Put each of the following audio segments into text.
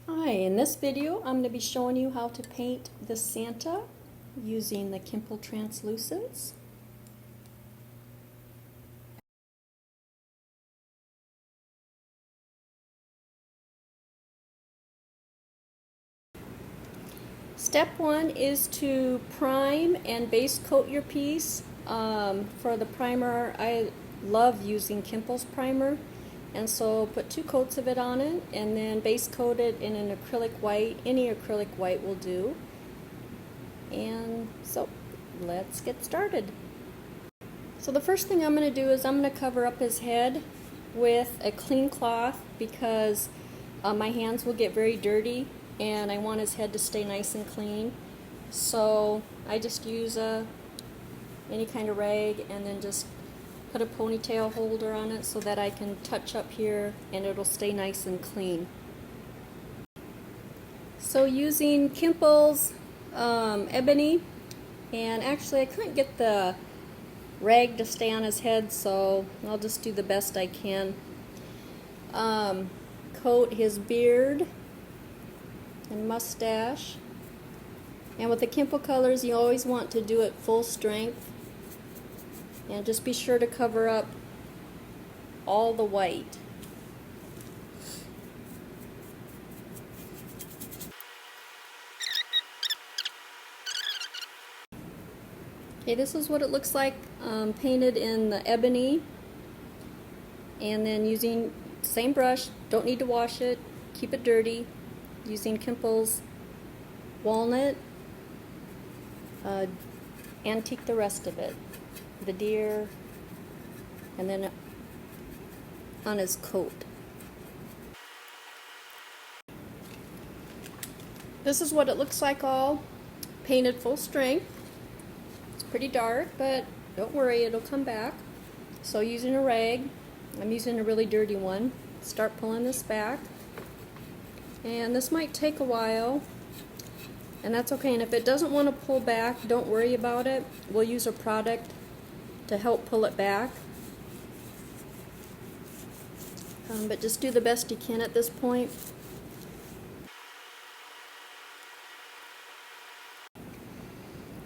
Hi, in this video I'm going to be showing you how to paint the Santa using the Kimple Translucents. Step one is to prime and base coat your piece. For the primer, I love using Kimple's primer, and so put 2 coats of it on it and then base coat it in an acrylic white. Any acrylic white will do. And so let's get started. So the first thing I'm going to do is I'm going to cover up his head with a clean cloth because my hands will get very dirty and I want his head to stay nice and clean. So I just use any kind of rag and then just put a ponytail holder on it so that I can touch up here and it'll stay nice and clean. So using Kimple's ebony, and actually I couldn't get the rag to stay on his head, so I'll just do the best I can. Coat his beard and mustache, and with the Kimple colors you always want to do it full strength, and just be sure to cover up all the white. Okay, this is what it looks like painted in the ebony, and then using the same brush, don't need to wash it, keep it dirty, using Kimple's walnut, antique the rest of it, the deer, and then on his coat. This is what it looks like all painted full strength. It's pretty dark, but don't worry, it'll come back. So using a rag, I'm using a really dirty one, start pulling this back. And this might take a while, and that's okay. And if it doesn't want to pull back, don't worry about it. We'll use a product to help pull it back. But just do the best you can at this point.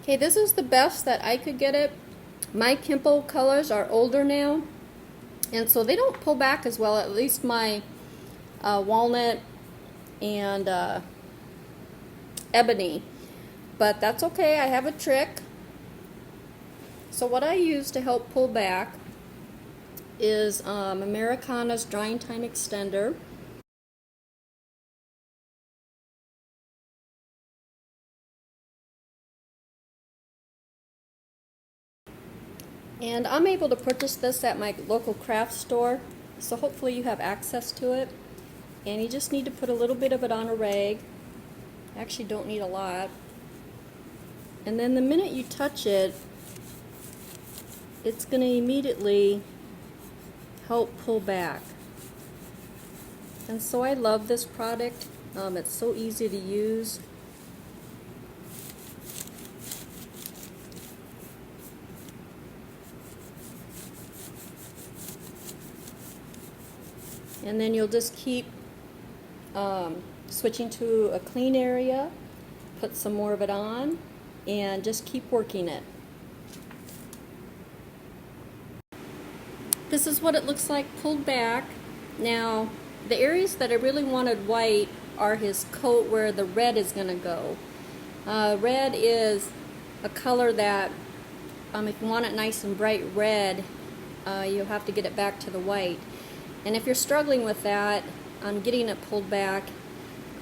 Okay, this is the best that I could get it. My Kimple colors are older now, and so they don't pull back as well, at least my walnut and ebony. But that's okay, I have a trick. So what I use to help pull back is Americana's drying time extender. And I'm able to purchase this at my local craft store, so hopefully you have access to it. And you just need to put a little bit of it on a rag. Actually don't need a lot. And then the minute you touch it, it's going to immediately help pull back. And so I love this product. It's so easy to use. And then you'll just keep switching to a clean area, put some more of it on, and just keep working it. This is what it looks like pulled back. Now, the areas that I really wanted white are his coat where the red is going to go. Red is a color that, if you want it nice and bright red, you'll have to get it back to the white. And if you're struggling with that, on getting it pulled back,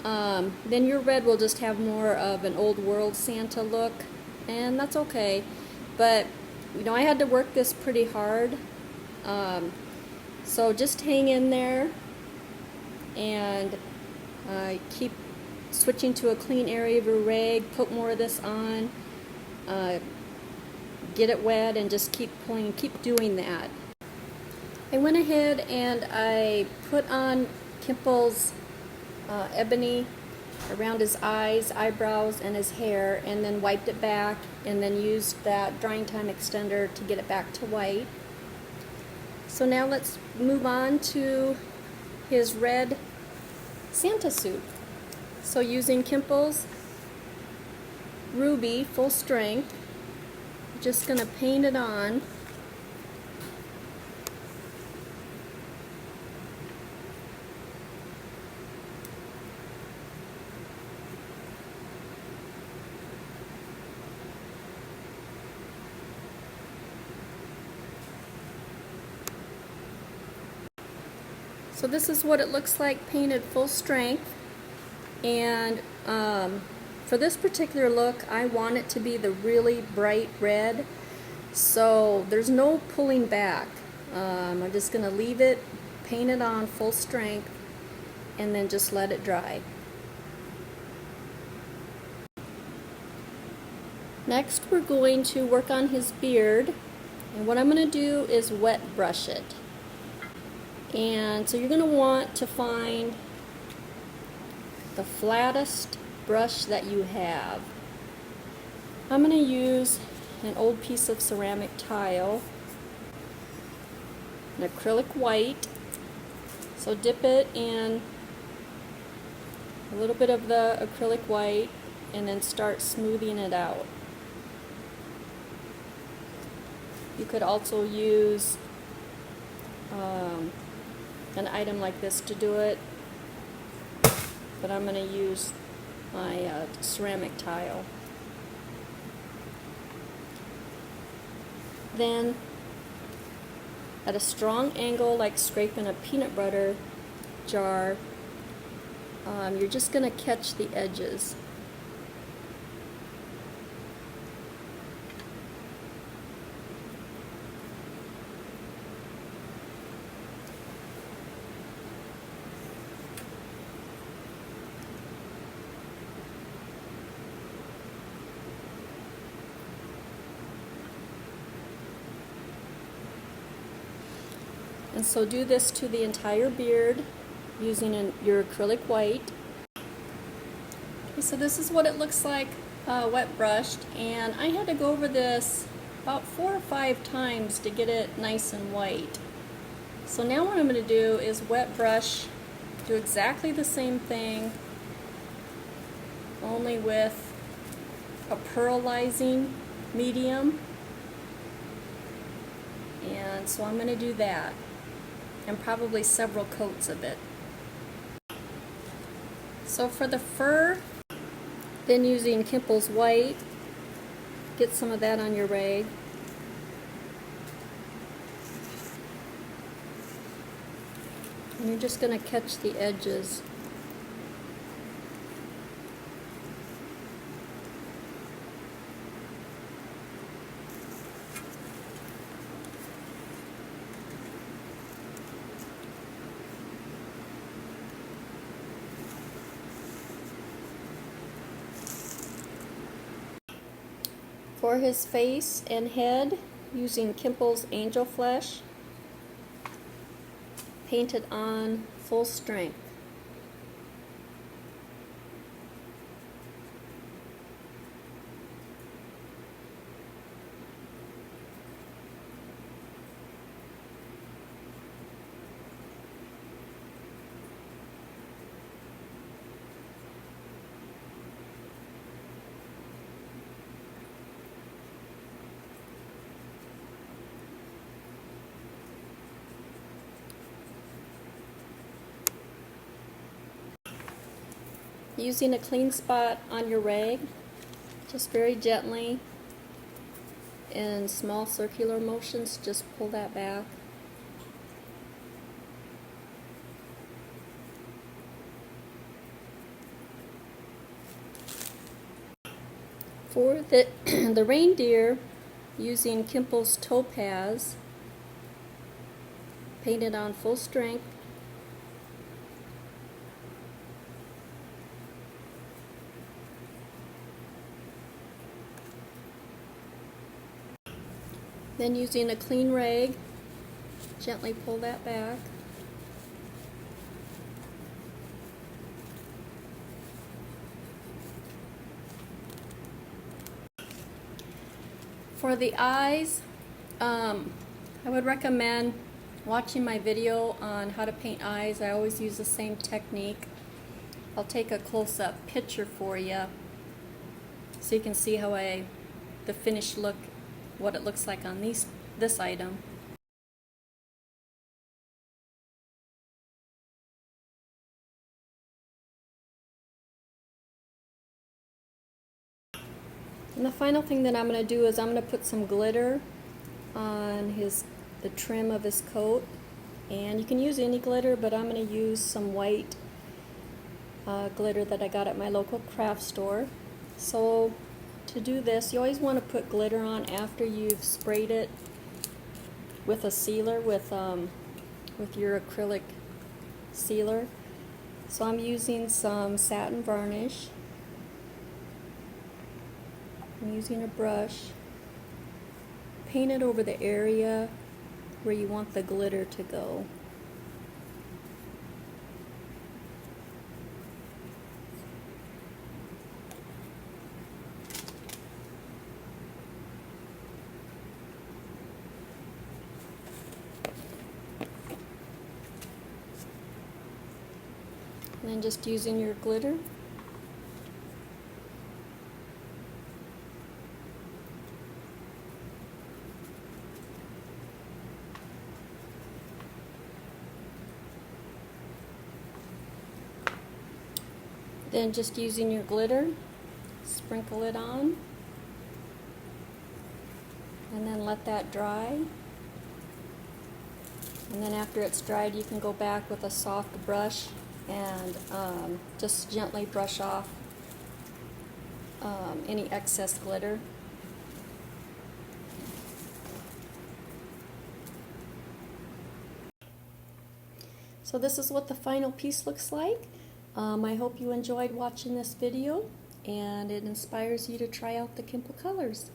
then your red will just have more of an old world Santa look, and that's okay. But you know, I had to work this pretty hard, so just hang in there and keep switching to a clean area of your rag, put more of this on, get it wet, and just keep pulling, keep doing that. I went ahead and I put on Kimple's ebony around his eyes, eyebrows, and his hair, and then wiped it back, and then used that drying time extender to get it back to white. So now let's move on to his red Santa suit. So using Kimple's Ruby Full Strength, just going to paint it on. So this is what it looks like painted full strength, and for this particular look I want it to be the really bright red, so there's no pulling back. I'm just going to leave it, paint it on full strength, and then just let it dry. Next we're going to work on his beard, and what I'm going to do is wet brush it. And so you're going to want to find the flattest brush that you have. I'm going to use an old piece of ceramic tile, an acrylic white. So dip it in a little bit of the acrylic white and then start smoothing it out. You could also use an item like this to do it, but I'm going to use my ceramic tile. Then at a strong angle, like scraping a peanut butter jar, you're just going to catch the edges. And so do this to the entire beard using your acrylic white. Okay, so this is what it looks like wet brushed, and I had to go over this about 4 or 5 times to get it nice and white. So now what I'm going to do is wet brush, do exactly the same thing, only with a pearlizing medium. And so I'm going to do that, and probably several coats of it. So for the fur, then using Kimple's white, get some of that on your rag. And you're just going to catch the edges. For his face and head, using Kimple's Angel Flesh, painted on full strength. Using a clean spot on your rag, just very gently, in small circular motions, just pull that back. For the reindeer, using Kimple's Topaz, painted on full strength. Then using a clean rag, gently pull that back. For the eyes, I would recommend watching my video on how to paint eyes. I always use the same technique. I'll take a close-up picture for you so you can see how the finished look, what it looks like on this item. And the final thing that I'm going to do is I'm going to put some glitter on the trim of his coat. And you can use any glitter, but I'm going to use some white glitter that I got at my local craft store. So to do this, you always want to put glitter on after you've sprayed it with a sealer, with your acrylic sealer. So I'm using some satin varnish. I'm using a brush. Paint it over the area where you want the glitter to go. And then just using your glitter. Then just using your glitter, sprinkle it on, and then let that dry. And then after it's dried, you can go back with a soft brush and just gently brush off any excess glitter. So this is what the final piece looks like. I hope you enjoyed watching this video and it inspires you to try out the Kimple colors.